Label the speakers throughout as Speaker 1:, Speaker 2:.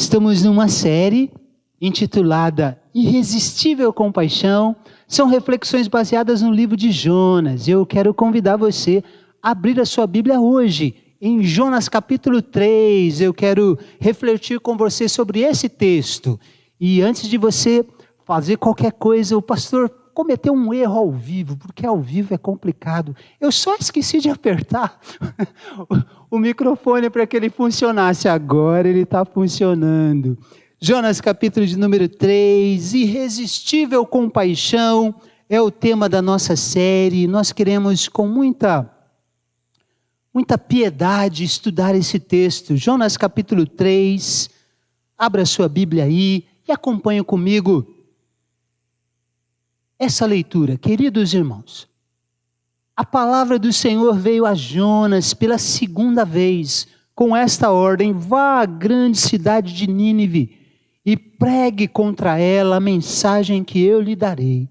Speaker 1: Estamos numa série intitulada Irresistível Compaixão. São reflexões baseadas no livro de Jonas. Eu quero convidar você a abrir a sua Bíblia hoje, em Jonas capítulo 3. Eu quero refletir com você sobre esse texto. E antes de você fazer qualquer coisa, o pastor cometeu um erro ao vivo, porque ao vivo é complicado. Eu só esqueci de apertar o microfone para que ele funcionasse. Agora ele está funcionando. Jonas capítulo de número 3, Irresistível Compaixão, é o tema da nossa série. Nós queremos com muita piedade estudar esse texto. Jonas capítulo 3, abra sua Bíblia aí e acompanhe comigo essa leitura. Queridos irmãos, a palavra do Senhor veio a Jonas pela segunda vez, com esta ordem: vá à grande cidade de Nínive e pregue contra ela a mensagem que eu lhe darei.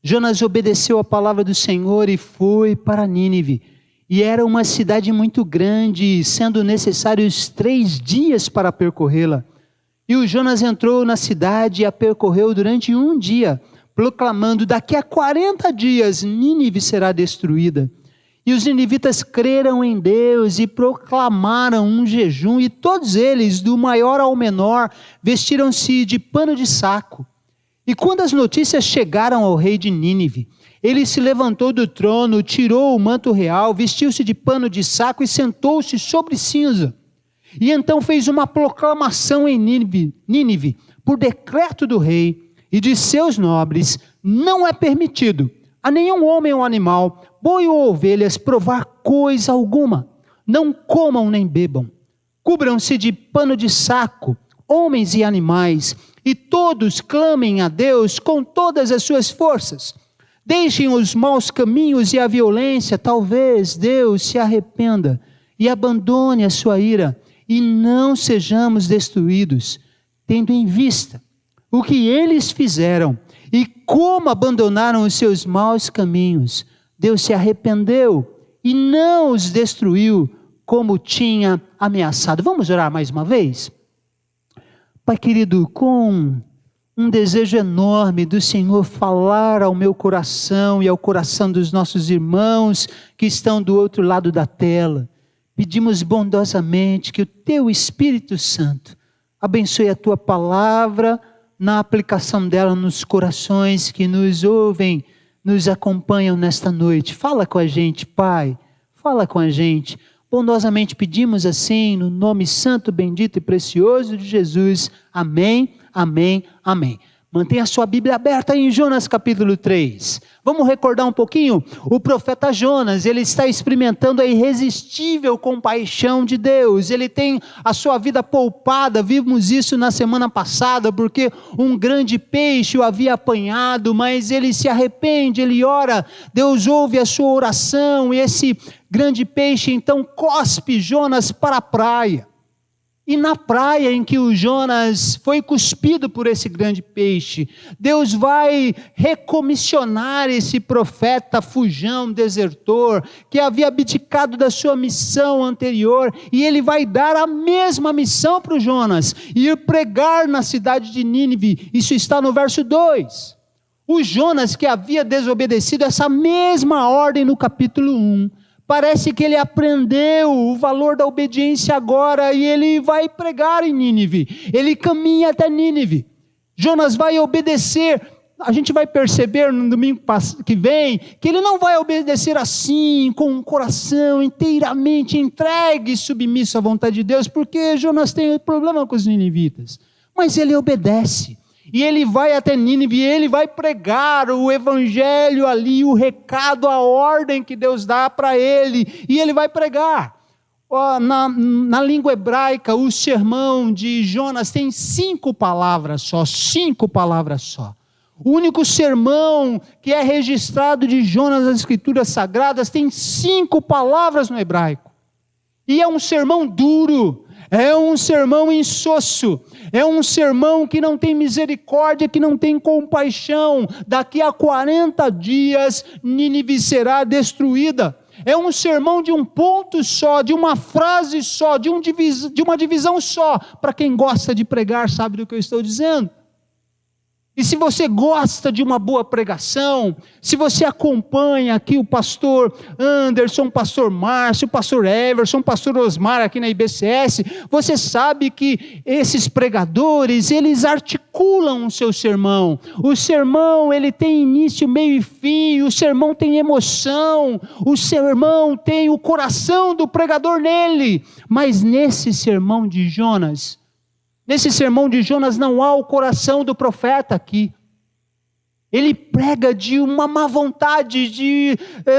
Speaker 1: Jonas obedeceu a palavra do Senhor e foi para Nínive. E era uma cidade muito grande, sendo necessários 3 dias para percorrê-la. E o Jonas entrou na cidade e a percorreu durante 1 dia, proclamando: daqui a 40 dias Nínive será destruída. E os ninivitas creram em Deus e proclamaram um jejum, e todos eles, do maior ao menor, vestiram-se de pano de saco. E quando as notícias chegaram ao rei de Nínive, ele se levantou do trono, tirou o manto real, vestiu-se de pano de saco e sentou-se sobre cinza. E então fez uma proclamação em Nínive, por decreto do rei e de seus nobres: não é permitido a nenhum homem ou animal, boi ou ovelhas, provar coisa alguma. Não comam nem bebam. Cubram-se de pano de saco, homens e animais, e todos clamem a Deus com todas as suas forças. Deixem os maus caminhos e a violência, talvez Deus se arrependa e abandone a sua ira, e não sejamos destruídos, tendo em vista o que eles fizeram e como abandonaram os seus maus caminhos. Deus se arrependeu e não os destruiu como tinha ameaçado. Vamos orar mais uma vez? Pai querido, com um desejo enorme do Senhor falar ao meu coração e ao coração dos nossos irmãos que estão do outro lado da tela, pedimos bondosamente que o Teu Espírito Santo abençoe a Tua palavra na aplicação dela nos corações que nos ouvem, nos acompanham nesta noite. Fala com a gente, Pai, fala com a gente. Bondosamente pedimos assim, no nome santo, bendito e precioso de Jesus. Amém, amém, amém. Mantenha a sua Bíblia aberta em Jonas capítulo 3. Vamos recordar um pouquinho? O profeta Jonas, ele está experimentando a irresistível compaixão de Deus. Ele tem a sua vida poupada. Vimos isso na semana passada, porque um grande peixe o havia apanhado, mas ele se arrepende, ele ora. Deus ouve a sua oração e esse grande peixe então cospe Jonas para a praia. E na praia em que o Jonas foi cuspido por esse grande peixe, Deus vai recomissionar esse profeta fujão, desertor, que havia abdicado da sua missão anterior, e ele vai dar a mesma missão para o Jonas, ir pregar na cidade de Nínive. Isso está no verso 2. O Jonas, que havia desobedecido essa mesma ordem no capítulo 1, parece que ele aprendeu o valor da obediência agora e ele vai pregar em Nínive. Ele caminha até Nínive. Jonas vai obedecer. A gente vai perceber no domingo que vem que ele não vai obedecer assim, com o coração inteiramente entregue e submisso à vontade de Deus, porque Jonas tem problema com os ninivitas. Mas ele obedece. E ele vai até Nínive, e ele vai pregar o evangelho ali, o recado, a ordem que Deus dá para ele. E ele vai pregar. Na língua hebraica, o sermão de Jonas tem 5 palavras só, 5 palavras só. O único sermão que é registrado de Jonas nas Escrituras Sagradas tem 5 palavras no hebraico. E é um sermão duro, é um sermão insosso, é um sermão que não tem misericórdia, que não tem compaixão. Daqui a 40 dias, Nínive será destruída. É um sermão de um ponto só, de uma frase só, de uma divisão só. Para quem gosta de pregar, sabe do que eu estou dizendo? E se você gosta de uma boa pregação, se você acompanha aqui o pastor Anderson, o pastor Márcio, o pastor Everson, o pastor Osmar aqui na IBCS, você sabe que esses pregadores, eles articulam o seu sermão. O sermão, ele tem início, meio e fim, o sermão tem emoção, o sermão tem o coração do pregador nele. Mas nesse sermão de Jonas não há o coração do profeta aqui. Ele prega de uma má vontade,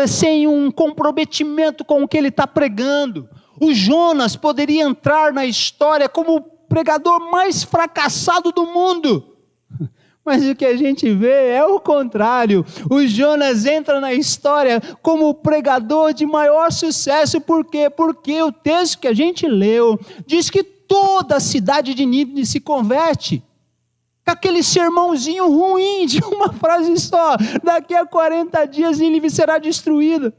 Speaker 1: sem um comprometimento com o que ele está pregando. O Jonas poderia entrar na história como o pregador mais fracassado do mundo. Mas o que a gente vê é o contrário. O Jonas entra na história como o pregador de maior sucesso. Por quê? Porque o texto que a gente leu diz que toda a cidade de Nínive se converte. Com aquele sermãozinho ruim de uma frase só: daqui a 40 dias Nínive será destruída.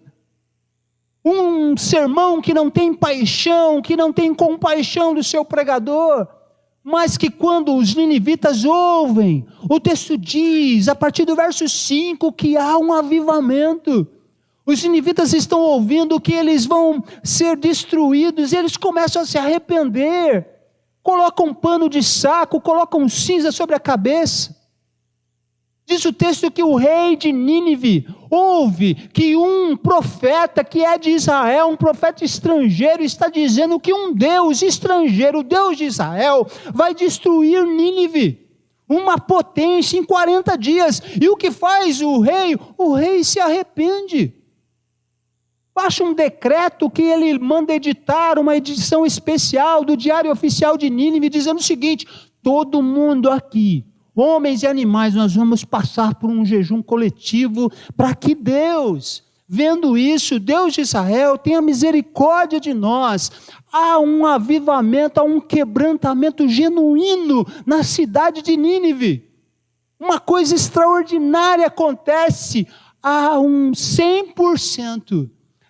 Speaker 1: Um sermão que não tem paixão, que não tem compaixão do seu pregador. Mas que quando os ninivitas ouvem, o texto diz, a partir do verso 5, que há um avivamento. Os ninivitas estão ouvindo que eles vão ser destruídos, e eles começam a se arrepender, colocam um pano de saco, colocam cinza sobre a cabeça. Diz o texto que o rei de Nínive ouve que um profeta que é de Israel, um profeta estrangeiro, está dizendo que um Deus estrangeiro, o Deus de Israel, vai destruir Nínive, uma potência, em 40 dias. E o que faz o rei? O rei se arrepende. Baixa um decreto que ele manda editar, uma edição especial do Diário Oficial de Nínive, dizendo o seguinte: todo mundo aqui, homens e animais, nós vamos passar por um jejum coletivo, para que Deus, vendo isso, Deus de Israel, tenha misericórdia de nós. Há um avivamento, há um quebrantamento genuíno na cidade de Nínive. Uma coisa extraordinária acontece, há um 100%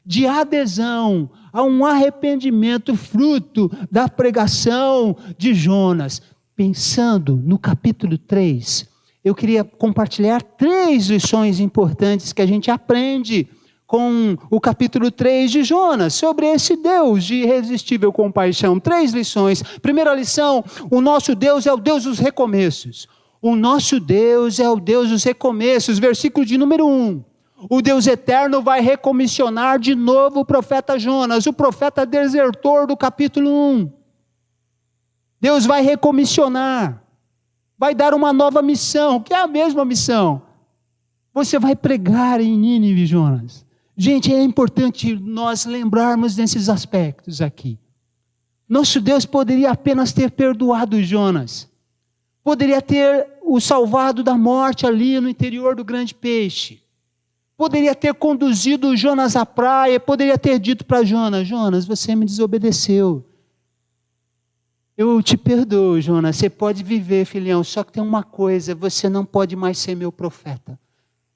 Speaker 1: de adesão, a um arrependimento fruto da pregação de Jonas. Pensando no capítulo 3, eu queria compartilhar 3 lições importantes que a gente aprende com o capítulo 3 de Jonas, sobre esse Deus de irresistível compaixão. 3 lições. Primeira lição: o nosso Deus é o Deus dos recomeços. O nosso Deus é o Deus dos recomeços. Versículo de número 1. O Deus eterno vai recomissionar de novo o profeta Jonas, o profeta desertor do capítulo 1. Deus vai recomissionar, vai dar uma nova missão, que é a mesma missão. Você vai pregar em Nínive, Jonas. Gente, é importante nós lembrarmos desses aspectos aqui. Nosso Deus poderia apenas ter perdoado Jonas, poderia ter o salvado da morte ali no interior do grande peixe, poderia ter conduzido Jonas à praia, poderia ter dito para Jonas: Jonas, você me desobedeceu. Eu te perdoo, Jonas, você pode viver, filhão, só que tem uma coisa: você não pode mais ser meu profeta.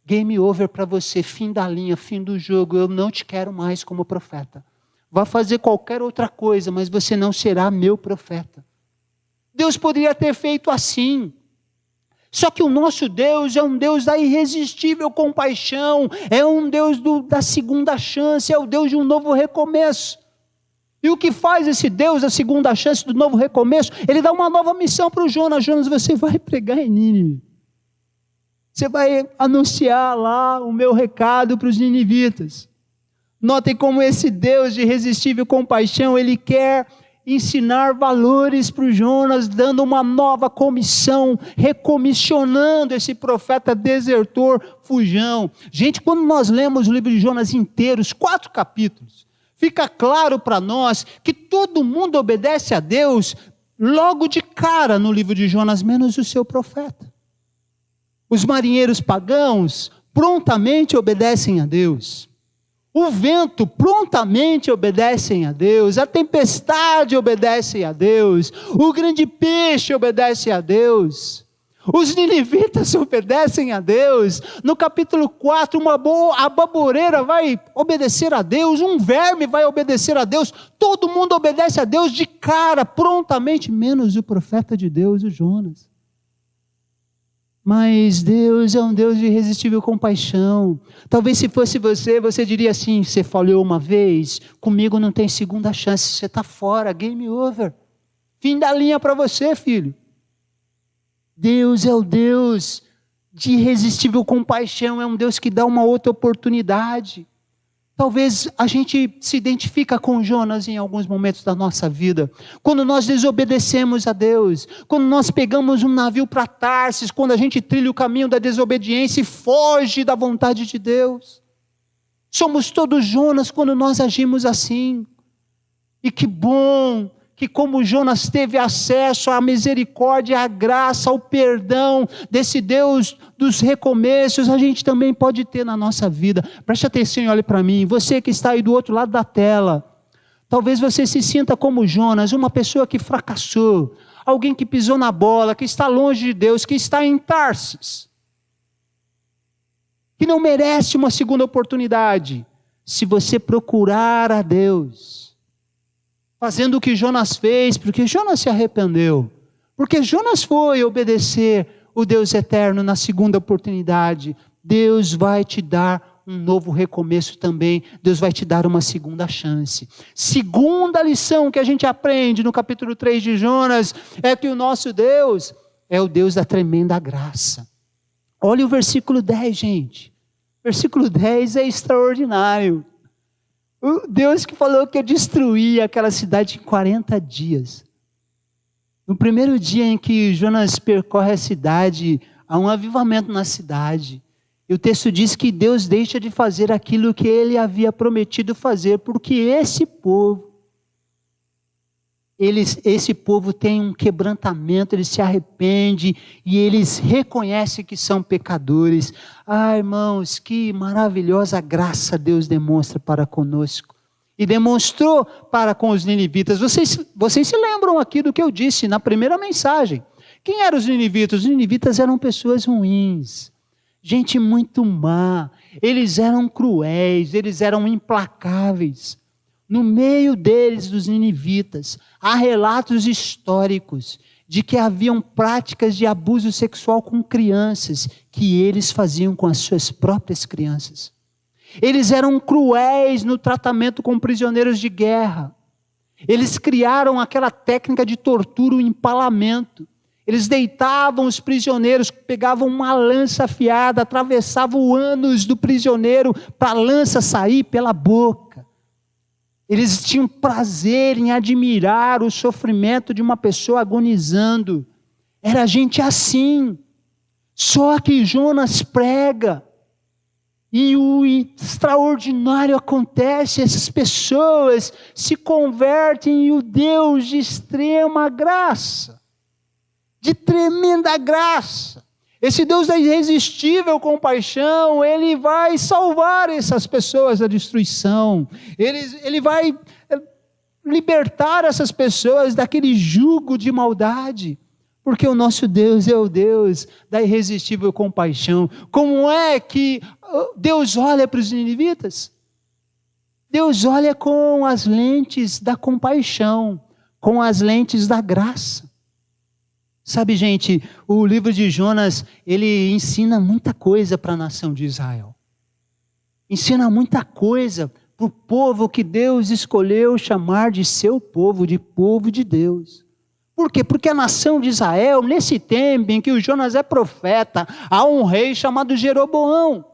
Speaker 1: Game over para você, fim da linha, fim do jogo, eu não te quero mais como profeta. Vá fazer qualquer outra coisa, mas você não será meu profeta. Deus poderia ter feito assim. Só que o nosso Deus é um Deus da irresistível compaixão, é um Deus da segunda chance, é o Deus de um novo recomeço. E o que faz esse Deus da segunda chance, do novo recomeço? Ele dá uma nova missão para o Jonas. Jonas, você vai pregar em Nínive. Você vai anunciar lá o meu recado para os ninivitas. Notem como esse Deus de irresistível compaixão, ele quer ensinar valores para o Jonas, dando uma nova comissão, recomissionando esse profeta desertor, fujão. Gente, quando nós lemos o livro de Jonas inteiro, os 4 capítulos, fica claro para nós que todo mundo obedece a Deus logo de cara no livro de Jonas, menos o seu profeta. Os marinheiros pagãos prontamente obedecem a Deus. O vento prontamente obedecem a Deus, a tempestade obedece a Deus, o grande peixe obedece a Deus. Os ninivitas obedecem a Deus. No capítulo 4, a baboreira vai obedecer a Deus, um verme vai obedecer a Deus, todo mundo obedece a Deus de cara, prontamente, menos o profeta de Deus, o Jonas. Mas Deus é um Deus de irresistível compaixão. Talvez se fosse você diria assim: você falhou uma vez, comigo não tem segunda chance, você está fora, game over. Fim da linha para você, filho. Deus é o Deus de irresistível compaixão, é um Deus que dá uma outra oportunidade. Talvez a gente se identifica com Jonas em alguns momentos da nossa vida. Quando nós desobedecemos a Deus, quando nós pegamos um navio para Tarsis, quando a gente trilha o caminho da desobediência e foge da vontade de Deus. Somos todos Jonas quando nós agimos assim. E que bom que como Jonas teve acesso à misericórdia, à graça, ao perdão desse Deus dos recomeços, a gente também pode ter na nossa vida. Preste atenção e olhe para mim, você que está aí do outro lado da tela, talvez você se sinta como Jonas, uma pessoa que fracassou, alguém que pisou na bola, que está longe de Deus, que está em Tarsis, que não merece uma segunda oportunidade. Se você procurar a Deus, fazendo o que Jonas fez, porque Jonas se arrependeu, porque Jonas foi obedecer o Deus eterno na segunda oportunidade, Deus vai te dar um novo recomeço também, Deus vai te dar uma segunda chance. Segunda lição que a gente aprende no capítulo 3 de Jonas, é que o nosso Deus é o Deus da tremenda graça. Olha o versículo 10, gente. Versículo 10 é extraordinário. O Deus que falou que ia destruir aquela cidade em 40 dias. No primeiro dia em que Jonas percorre a cidade, há um avivamento na cidade. E o texto diz que Deus deixa de fazer aquilo que ele havia prometido fazer, porque esse povo tem um quebrantamento, ele se arrepende e eles reconhecem que são pecadores. Ah, irmãos, que maravilhosa graça Deus demonstra para conosco. E demonstrou para com os ninivitas. Vocês se lembram aqui do que eu disse na primeira mensagem. Quem eram os ninivitas? Os ninivitas eram pessoas ruins, gente muito má. Eles eram cruéis, eles eram implacáveis. No meio deles, dos ninivitas, há relatos históricos de que haviam práticas de abuso sexual com crianças, que eles faziam com as suas próprias crianças. Eles eram cruéis no tratamento com prisioneiros de guerra. Eles criaram aquela técnica de tortura, o empalamento. Eles deitavam os prisioneiros, pegavam uma lança afiada, atravessavam o ânus do prisioneiro para a lança sair pela boca. Eles tinham prazer em admirar o sofrimento de uma pessoa agonizando. Era gente assim. Só que Jonas prega. E o extraordinário acontece. Essas pessoas se convertem em um Deus de extrema graça. De tremenda graça. Esse Deus da irresistível compaixão, Ele vai salvar essas pessoas da destruição. Ele vai libertar essas pessoas daquele jugo de maldade. Porque o nosso Deus é o Deus da irresistível compaixão. Como é que Deus olha para os ninivitas? Deus olha com as lentes da compaixão, com as lentes da graça. Sabe, gente, o livro de Jonas, ele ensina muita coisa para a nação de Israel. Ensina muita coisa para o povo que Deus escolheu chamar de seu povo, de povo de Deus. Por quê? Porque a nação de Israel, nesse tempo em que o Jonas é profeta, há um rei chamado Jeroboão.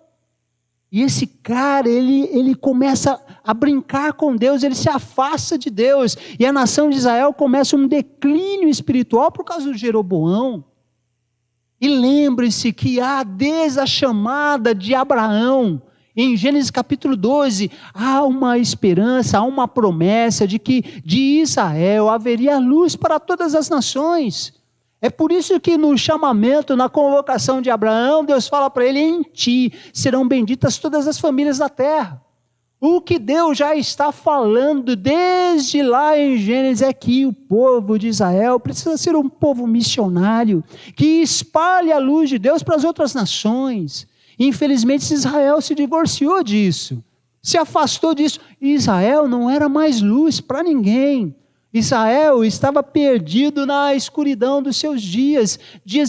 Speaker 1: E esse cara, ele começa a brincar com Deus, ele se afasta de Deus. E a nação de Israel começa um declínio espiritual por causa do Jeroboão. E lembre-se que há desde a chamada de Abraão, em Gênesis capítulo 12, há uma esperança, há uma promessa de que de Israel haveria luz para todas as nações. É por isso que no chamamento, na convocação de Abraão, Deus fala para ele: em ti serão benditas todas as famílias da terra. O que Deus já está falando desde lá em Gênesis é que o povo de Israel precisa ser um povo missionário, que espalhe a luz de Deus para as outras nações. Infelizmente Israel se divorciou disso, se afastou disso. Israel não era mais luz para ninguém. Israel estava perdido na escuridão dos seus dias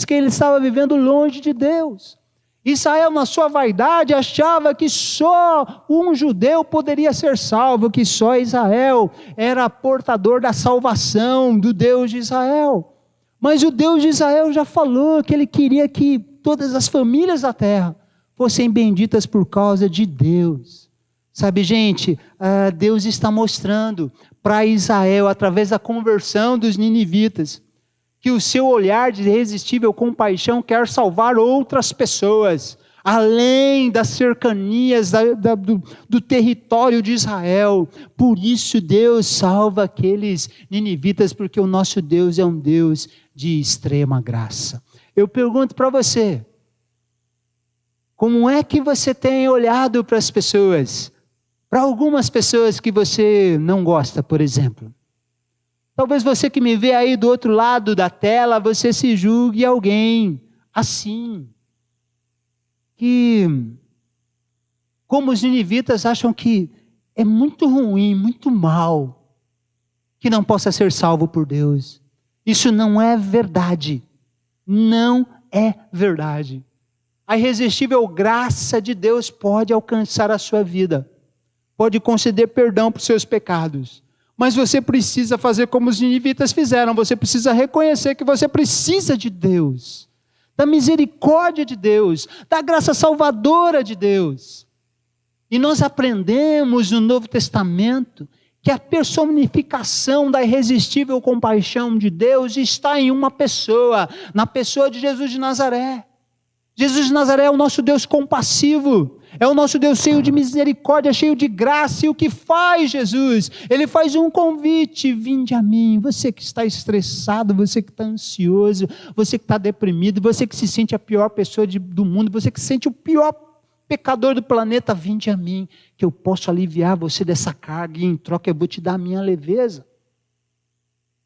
Speaker 1: que ele estava vivendo longe de Deus. Israel, na sua vaidade, achava que só um judeu poderia ser salvo, que só Israel era portador da salvação do Deus de Israel. Mas o Deus de Israel já falou que ele queria que todas as famílias da terra fossem benditas por causa de Deus. Sabe, gente, Deus está mostrando para Israel, através da conversão dos ninivitas, que o seu olhar de irresistível compaixão quer salvar outras pessoas, além das cercanias do território de Israel. Por isso Deus salva aqueles ninivitas, porque o nosso Deus é um Deus de extrema graça. Eu pergunto para você, como é que você tem olhado para as pessoas? Para algumas pessoas que você não gosta, por exemplo. Talvez você que me vê aí do outro lado da tela, você se julgue alguém assim. Que, como os ninivitas, acham que é muito ruim, muito mal, que não possa ser salvo por Deus. Isso não é verdade. Não é verdade. A irresistível graça de Deus pode alcançar a sua vida. Pode conceder perdão para os seus pecados. Mas você precisa fazer como os ninivitas fizeram. Você precisa reconhecer que você precisa de Deus, da misericórdia de Deus, da graça salvadora de Deus. E nós aprendemos no Novo Testamento que a personificação da irresistível compaixão de Deus está em uma pessoa, na pessoa de Jesus de Nazaré. Jesus de Nazaré é o nosso Deus compassivo, é o nosso Deus cheio de misericórdia, cheio de graça. E o que faz Jesus? Ele faz um convite: vinde a mim. Você que está estressado, você que está ansioso, você que está deprimido, você que se sente a pior pessoa do mundo, você que se sente o pior pecador do planeta, vinde a mim, que eu posso aliviar você dessa carga, e em troca eu vou te dar a minha leveza.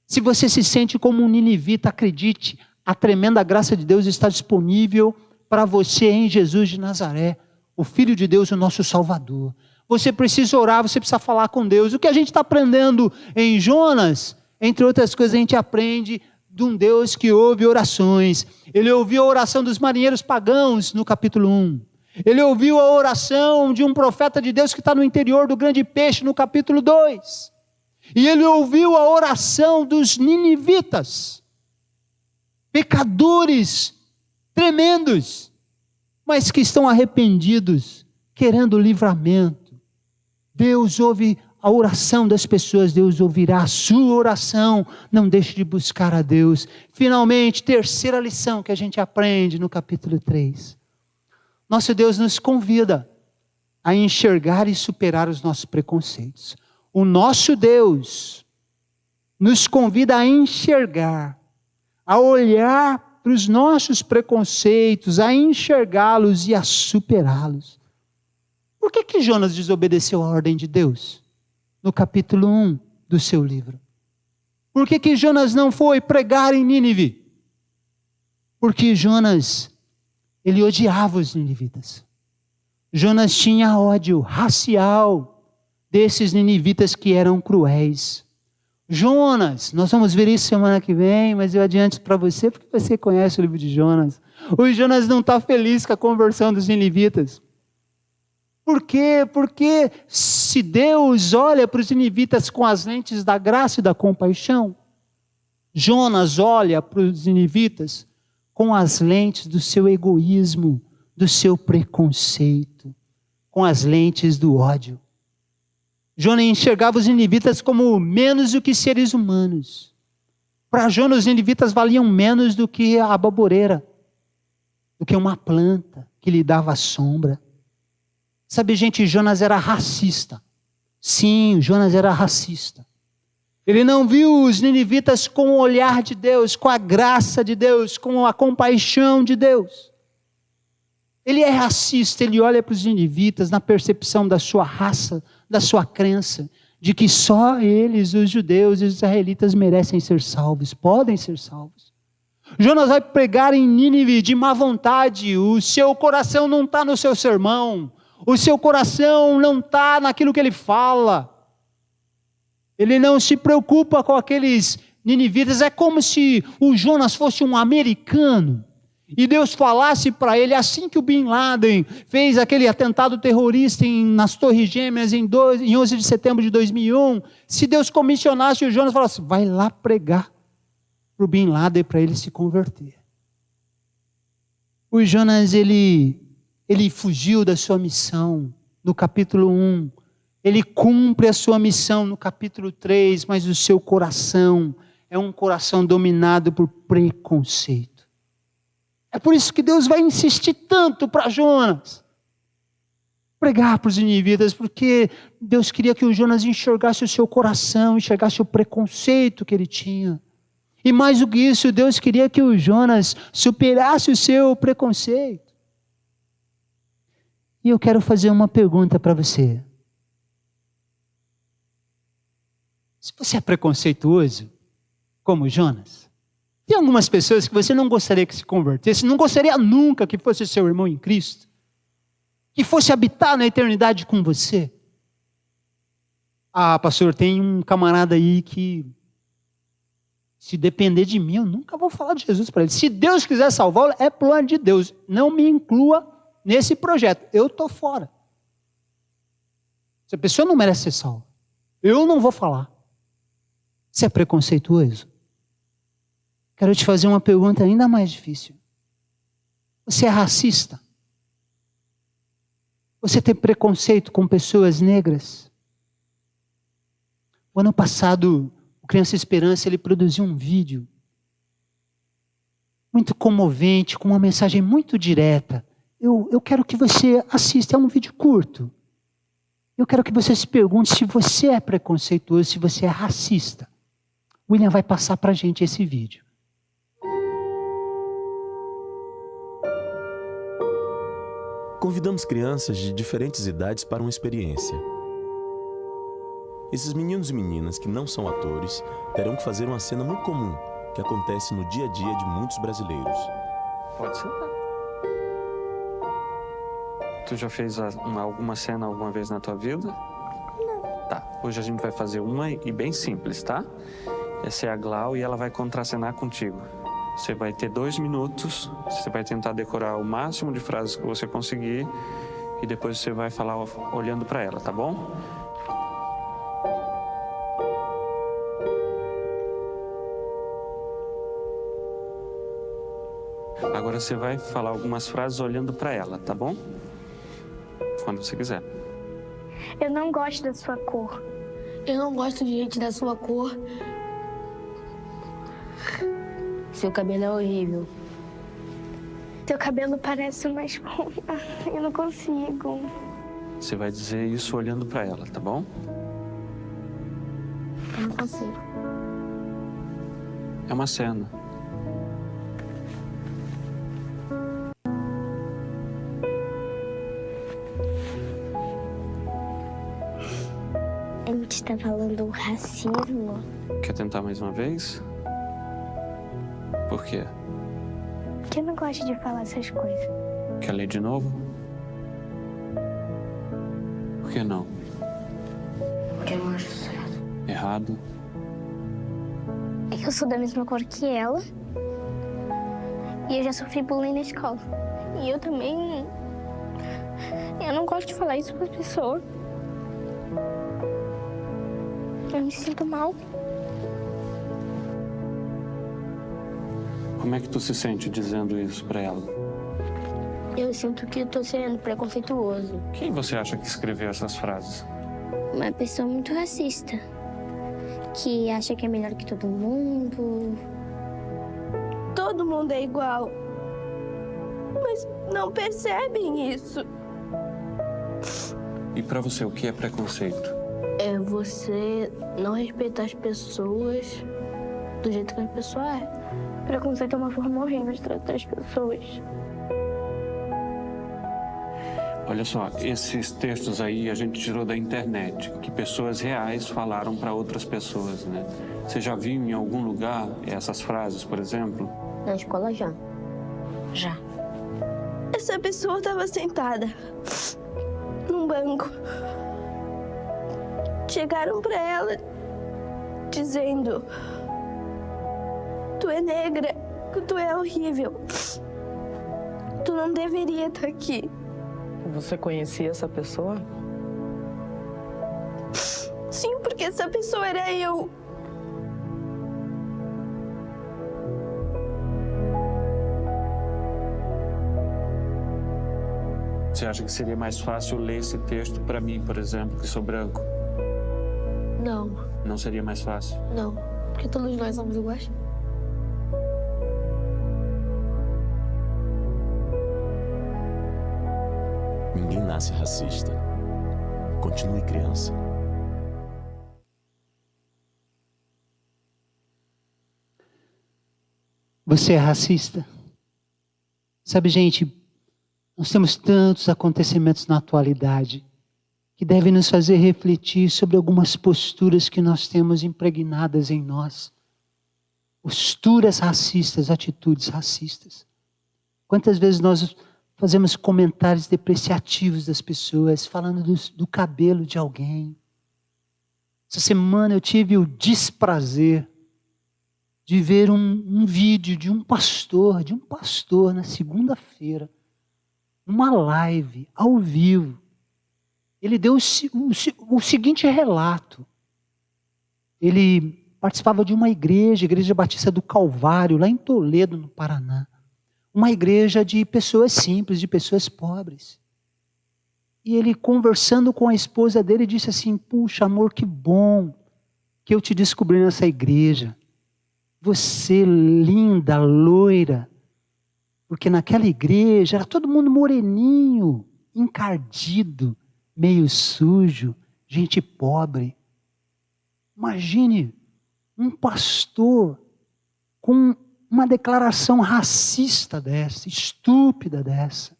Speaker 1: Se você se sente como um ninivita, acredite, a tremenda graça de Deus está disponível para você em Jesus de Nazaré, o Filho de Deus, o nosso Salvador. Você precisa orar, você precisa falar com Deus. O que a gente está aprendendo em Jonas, entre outras coisas, a gente aprende de um Deus que ouve orações. Ele ouviu a oração dos marinheiros pagãos no capítulo 1. Ele ouviu a oração de um profeta de Deus que está no interior do grande peixe no capítulo 2. E ele ouviu a oração dos ninivitas, pecadores tremendos, mas que estão arrependidos, querendo livramento. Deus ouve a oração das pessoas, Deus ouvirá a sua oração. Não deixe de buscar a Deus. Finalmente, terceira lição que a gente aprende no capítulo 3. Nosso Deus nos convida a enxergar e superar os nossos preconceitos. O nosso Deus nos convida a enxergar, a olhar para os nossos preconceitos, a enxergá-los e a superá-los. Por que Jonas desobedeceu a ordem de Deus? No capítulo 1 do seu livro. Por que Jonas não foi pregar em Nínive? Porque Jonas, ele odiava os ninivitas. Jonas tinha ódio racial desses ninivitas que eram cruéis. Jonas, nós vamos ver isso semana que vem, mas eu adianto para você, porque você conhece o livro de Jonas. O Jonas não está feliz com a conversão dos ninivitas. Por quê? Porque se Deus olha para os ninivitas com as lentes da graça e da compaixão, Jonas olha para os ninivitas com as lentes do seu egoísmo, do seu preconceito, com as lentes do ódio. Jonas enxergava os ninivitas como menos do que seres humanos. Para Jonas, os ninivitas valiam menos do que a baboreira, do que uma planta que lhe dava sombra. Sabe, gente, Jonas era racista. Sim, Jonas era racista. Ele não viu os ninivitas com o olhar de Deus, com a graça de Deus, com a compaixão de Deus. Ele é racista, ele olha para os ninivitas na percepção da sua raça, da sua crença de que só eles, os judeus e os israelitas, merecem ser salvos, podem ser salvos. Jonas vai pregar em Nínive de má vontade, o seu coração não está no seu sermão, o seu coração não está naquilo que ele fala. Ele não se preocupa com aqueles ninivitas. É como se o Jonas fosse um americano e Deus falasse para ele, assim que o Bin Laden fez aquele atentado terrorista nas Torres Gêmeas em 11 de setembro de 2001, se Deus comissionasse o Jonas e falasse, vai lá pregar para o Bin Laden para ele se converter. O Jonas, ele fugiu da sua missão no capítulo 1, ele cumpre a sua missão no capítulo 3, mas o seu coração é um coração dominado por preconceito. É por isso que Deus vai insistir tanto para Jonas pregar para os ninivitas, porque Deus queria que o Jonas enxergasse o seu coração, enxergasse o preconceito que ele tinha. E mais do que isso, Deus queria que o Jonas superasse o seu preconceito. E eu quero fazer uma pergunta para você. Se você é preconceituoso, como Jonas, tem algumas pessoas que você não gostaria que se convertesse, não gostaria nunca que fosse seu irmão em Cristo, que fosse habitar na eternidade com você. Ah, pastor, tem um camarada aí que, se depender de mim, eu nunca vou falar de Jesus para ele. Se Deus quiser salvá-lo, é plano de Deus. Não me inclua nesse projeto. Eu estou fora. Essa pessoa não merece ser salva. Eu não vou falar. Você é preconceituoso? Quero te fazer uma pergunta ainda mais difícil. Você é racista? Você tem preconceito com pessoas negras? O ano passado, o Criança Esperança, ele produziu um vídeo muito comovente, com uma mensagem muito direta. Eu quero que você assista, é um vídeo curto. Eu quero que você se pergunte se você é preconceituoso, se você é racista. William vai passar para a gente esse vídeo.
Speaker 2: Convidamos crianças de diferentes idades para uma experiência. Esses meninos e meninas que não são atores terão que fazer uma cena muito comum que acontece no dia a dia de muitos brasileiros.
Speaker 3: Pode sentar. Tu já fez alguma cena alguma vez na tua vida? Não. Tá, hoje a gente vai fazer uma e bem simples, tá? Essa é a Glau e ela vai contracenar contigo. Você vai ter 2 minutos, você vai tentar decorar o máximo de frases que você conseguir e depois você vai falar olhando para ela, tá bom? Agora você vai falar algumas frases olhando para ela, tá bom? Quando você quiser.
Speaker 4: Eu não gosto da sua cor.
Speaker 5: Eu não gosto de gente da sua cor. Seu cabelo é horrível.
Speaker 4: Seu cabelo parece uma esponja. Eu não consigo.
Speaker 3: Você vai dizer isso olhando para ela, tá bom?
Speaker 5: Eu não consigo.
Speaker 3: É uma cena.
Speaker 4: A gente está falando racismo.
Speaker 3: Quer tentar mais uma vez? Por quê?
Speaker 4: Porque eu não gosto de falar essas coisas.
Speaker 3: Quer ler de novo? Por que não?
Speaker 5: Porque eu não acho certo.
Speaker 3: Errado?
Speaker 4: É que eu sou da mesma cor que ela. E eu já sofri bullying na escola. E eu também... Eu não gosto de falar isso para as pessoas. Eu me sinto mal.
Speaker 3: Como é que tu se sente dizendo isso pra ela?
Speaker 5: Eu sinto que tô sendo preconceituoso.
Speaker 3: Quem você acha que escreveu essas frases?
Speaker 4: Uma pessoa muito racista. Que acha que é melhor que todo mundo.
Speaker 6: Todo mundo é igual. Mas não percebem isso.
Speaker 3: E pra você, o que é preconceito?
Speaker 5: É você não respeitar as pessoas do jeito que a pessoa é.
Speaker 4: Preconceito é uma forma horrível de tratar as pessoas.
Speaker 3: Olha só, esses textos aí a gente tirou da internet, que pessoas reais falaram para outras pessoas, né? Você já viu em algum lugar essas frases, por exemplo?
Speaker 5: Na escola já.
Speaker 4: Já.
Speaker 6: Essa pessoa estava sentada num banco. Chegaram para ela dizendo: tu é negra, tu é horrível. Tu não deveria estar aqui.
Speaker 7: Você conhecia essa pessoa?
Speaker 6: Sim, porque essa pessoa era eu.
Speaker 3: Você acha que seria mais fácil ler esse texto para mim, por exemplo, que sou branco?
Speaker 5: Não,
Speaker 3: Não seria mais fácil?
Speaker 5: não. Porque todos nós somos iguais.
Speaker 2: Ninguém nasce racista. Continue criança.
Speaker 1: Você é racista? Sabe, gente, nós temos tantos acontecimentos na atualidade que devem nos fazer refletir sobre algumas posturas que nós temos impregnadas em nós. Posturas racistas, atitudes racistas. Quantas vezes nós fazemos comentários depreciativos das pessoas, falando do cabelo de alguém. Essa semana eu tive o desprazer de ver um vídeo de um pastor na segunda-feira, numa live, ao vivo. Ele deu o seguinte relato. Ele participava de uma igreja, Igreja Batista do Calvário, lá em Toledo, no Paraná. Uma igreja de pessoas simples, de pessoas pobres. E ele, conversando com a esposa dele, disse assim: puxa, amor, que bom que eu te descobri nessa igreja. Você linda, loira. Porque naquela igreja era todo mundo moreninho, encardido, meio sujo, gente pobre. Imagine um pastor com uma declaração racista dessa, estúpida dessa.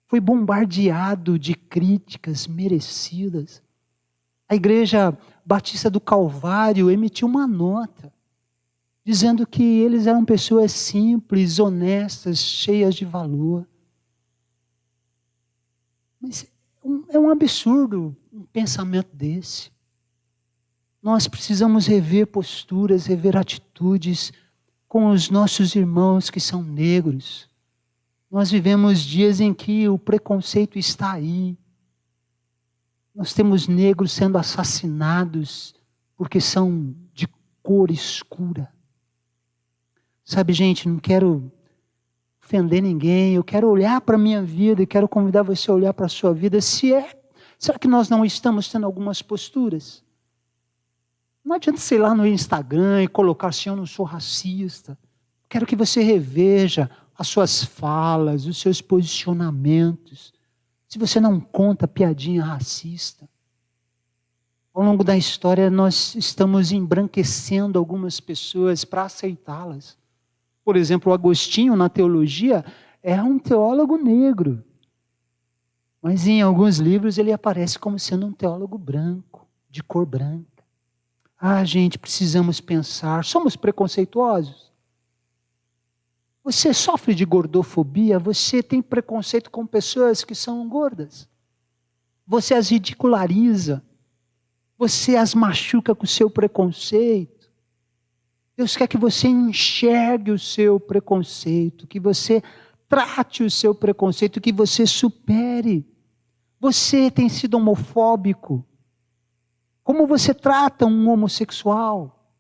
Speaker 1: Foi bombardeado de críticas merecidas. A Igreja Batista do Calvário emitiu uma nota, dizendo que eles eram pessoas simples, honestas, cheias de valor. Mas é um absurdo um pensamento desse. Nós precisamos rever posturas, rever atitudes com os nossos irmãos que são negros. Nós vivemos dias em que o preconceito está aí. Nós temos negros sendo assassinados porque são de cor escura. Sabe, gente, não quero ofender ninguém, eu quero olhar para a minha vida e quero convidar você a olhar para a sua vida. Será que nós não estamos tendo algumas posturas? Não adianta você ir lá no Instagram e colocar assim: eu não sou racista. Quero que você reveja as suas falas, os seus posicionamentos. Se você não conta piadinha racista. Ao longo da história, nós estamos embranquecendo algumas pessoas para aceitá-las. Por exemplo, o Agostinho, na teologia, é um teólogo negro. Mas em alguns livros ele aparece como sendo um teólogo branco, de cor branca. Ah, gente, precisamos pensar. Somos preconceituosos? Você sofre de gordofobia? Você tem preconceito com pessoas que são gordas? Você as ridiculariza? Você as machuca com o seu preconceito? Deus quer que você enxergue o seu preconceito, que você trate o seu preconceito, que você supere. Você tem sido homofóbico? Como você trata um homossexual?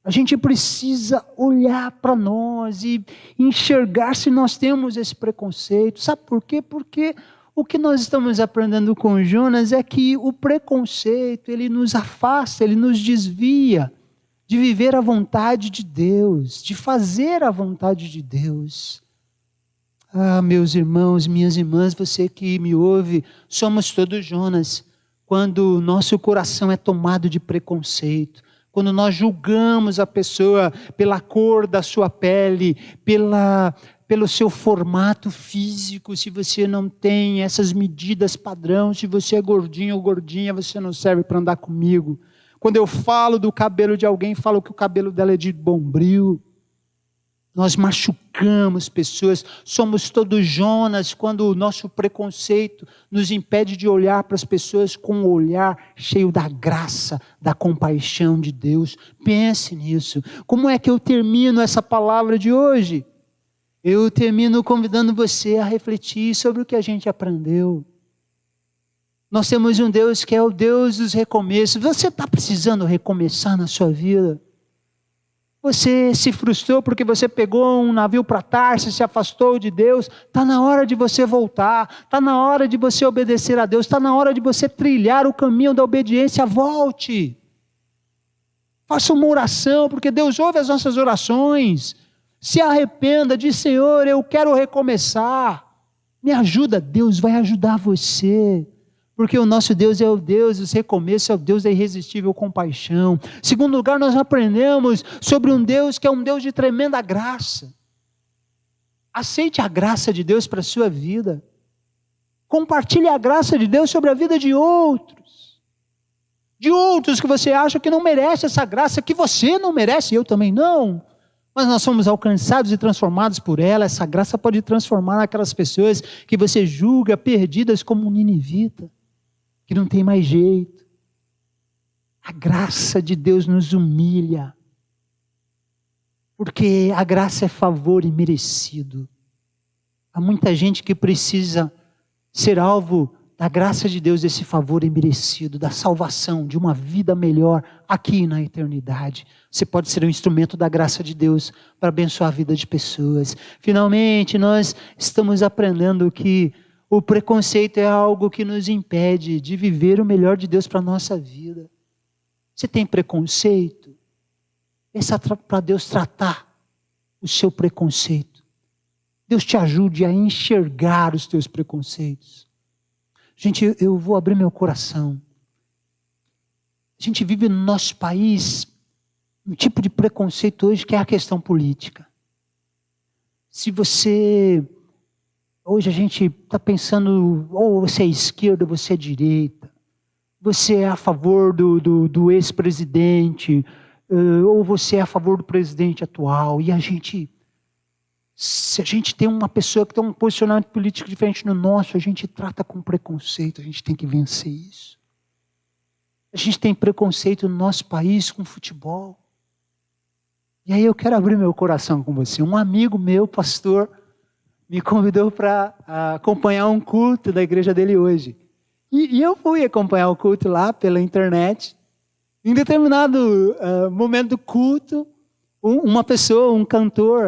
Speaker 1: A gente precisa olhar para nós e enxergar se nós temos esse preconceito. Sabe por quê? Porque o que nós estamos aprendendo com Jonas é que o preconceito, ele nos afasta, ele nos desvia de viver a vontade de Deus, de fazer a vontade de Deus. Ah, meus irmãos, minhas irmãs, você que me ouve, somos todos Jonas. Quando nosso coração é tomado de preconceito, quando nós julgamos a pessoa pela cor da sua pele, pela pelo seu formato físico, se você não tem essas medidas padrão, se você é gordinho ou gordinha, você não serve para andar comigo. Quando eu falo do cabelo de alguém, falo que o cabelo dela é de Bombril. Nós machucamos pessoas, somos todos Jonas quando o nosso preconceito nos impede de olhar para as pessoas com um olhar cheio da graça, da compaixão de Deus. Pense nisso. Como é que eu termino essa palavra de hoje? Eu termino convidando você a refletir sobre o que a gente aprendeu. Nós temos um Deus que é o Deus dos recomeços. Você está precisando recomeçar na sua vida? Você se frustrou porque você pegou um navio para Tarsis, se afastou de Deus. Está na hora de você voltar. Está na hora de você obedecer a Deus. Está na hora de você trilhar o caminho da obediência. Volte. Faça uma oração, porque Deus ouve as nossas orações. Se arrependa, diz: Senhor, eu quero recomeçar. Me ajuda. Deus vai ajudar você. Porque o nosso Deus é o Deus dos recomeços, é o Deus da irresistível compaixão. Segundo lugar, nós aprendemos sobre um Deus que é um Deus de tremenda graça. Aceite a graça de Deus para a sua vida. Compartilhe a graça de Deus sobre a vida de outros. De outros que você acha que não merece essa graça, que você não merece, eu também não. Mas nós somos alcançados e transformados por ela. Essa graça pode transformar aquelas pessoas que você julga perdidas como um ninivita, que não tem mais jeito. A graça de Deus nos humilha, porque a graça é favor imerecido. Há muita gente que precisa ser alvo da graça de Deus, desse favor imerecido, da salvação, de uma vida melhor aqui na eternidade. Você pode ser um instrumento da graça de Deus para abençoar a vida de pessoas. Finalmente, nós estamos aprendendo que o preconceito é algo que nos impede de viver o melhor de Deus para a nossa vida. Você tem preconceito? Peça para Deus tratar o seu preconceito. Deus te ajude a enxergar os teus preconceitos. Gente, eu vou abrir meu coração. A gente vive no nosso país um tipo de preconceito hoje que é a questão política. Se você... Hoje a gente está pensando, ou você é esquerda, ou você é direita. Você é a favor do ex-presidente, ou você é a favor do presidente atual. E se a gente tem uma pessoa que tem um posicionamento político diferente do nosso, a gente trata com preconceito, a gente tem que vencer isso. A gente tem preconceito no nosso país com futebol. E aí eu quero abrir meu coração com você. Um amigo meu, pastor, me convidou para acompanhar um culto da igreja dele hoje. E eu fui acompanhar o culto lá pela internet. Em determinado momento do culto, uma pessoa, um cantor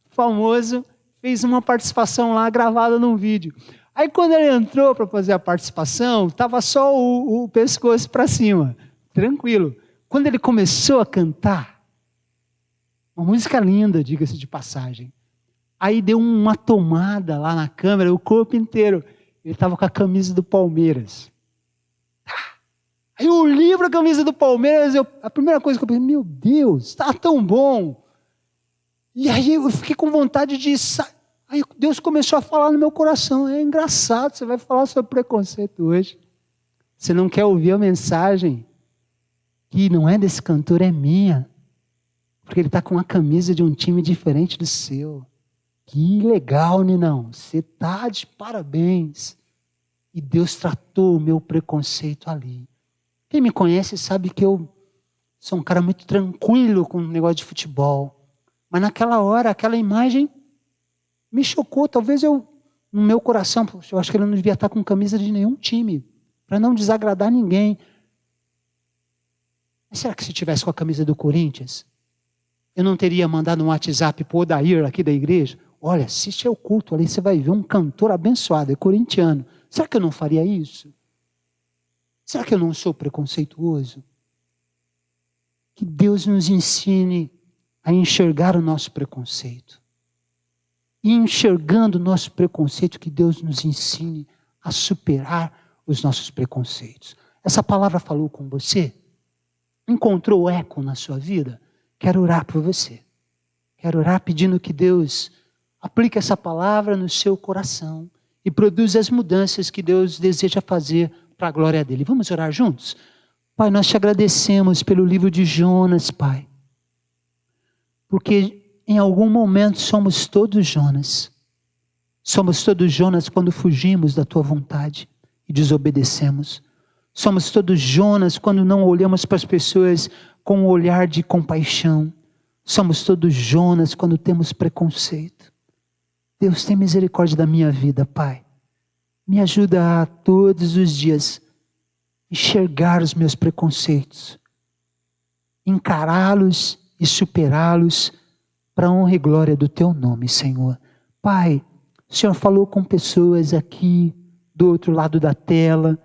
Speaker 1: famoso, fez uma participação lá gravada num vídeo. Aí quando ele entrou para fazer a participação, estava só o pescoço para cima, tranquilo. Quando ele começou a cantar, uma música linda, diga-se de passagem, aí deu uma tomada lá na câmera, o corpo inteiro. Ele estava com a camisa do Palmeiras. Aí eu olhei para a camisa do Palmeiras, a primeira coisa que eu pensei, meu Deus, está tão bom. E aí eu fiquei com vontade de... Aí Deus começou a falar no meu coração. É engraçado, você vai falar sobre preconceito hoje. Você não quer ouvir a mensagem que não é desse cantor, é minha. Porque ele está com uma camisa de um time diferente do seu. Que legal, Ninão. Você está de parabéns. E Deus tratou o meu preconceito ali. Quem me conhece sabe que eu sou um cara muito tranquilo com o negócio de futebol. Mas naquela hora, aquela imagem me chocou. Talvez no meu coração, eu acho que ele não devia estar com camisa de nenhum time, para não desagradar ninguém. Mas será que se tivesse com a camisa do Corinthians, eu não teria mandado um WhatsApp para o Odair aqui da igreja? Olha, assiste ao culto ali, você vai ver um cantor abençoado, é corintiano. Será que eu não faria isso? Será que eu não sou preconceituoso? Que Deus nos ensine a enxergar o nosso preconceito. E enxergando o nosso preconceito, que Deus nos ensine a superar os nossos preconceitos. Essa palavra falou com você? Encontrou eco na sua vida? Quero orar por você. Quero orar pedindo que Deus Aplique essa palavra no seu coração e produza as mudanças que Deus deseja fazer para a glória dele. Vamos orar juntos? Pai, nós te agradecemos pelo livro de Jonas, Pai. Porque em algum momento somos todos Jonas. Somos todos Jonas quando fugimos da tua vontade e desobedecemos. Somos todos Jonas quando não olhamos para as pessoas com um olhar de compaixão. Somos todos Jonas quando temos preconceito. Deus, tem misericórdia da minha vida, Pai. Me ajuda a todos os dias enxergar os meus preconceitos, encará-los e superá-los para a honra e glória do teu nome, Senhor. Pai, o Senhor falou com pessoas aqui do outro lado da tela,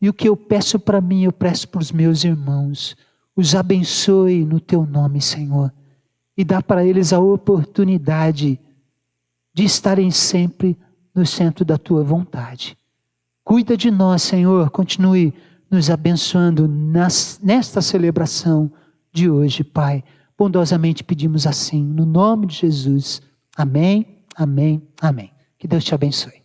Speaker 1: e o que eu peço para mim, eu peço para os meus irmãos. Os abençoe no teu nome, Senhor, e dá para eles a oportunidade de estarem sempre no centro da tua vontade. Cuida de nós, Senhor, continue nos abençoando nesta celebração de hoje, Pai. Bondosamente pedimos assim, no nome de Jesus. Amém, amém, amém. Que Deus te abençoe.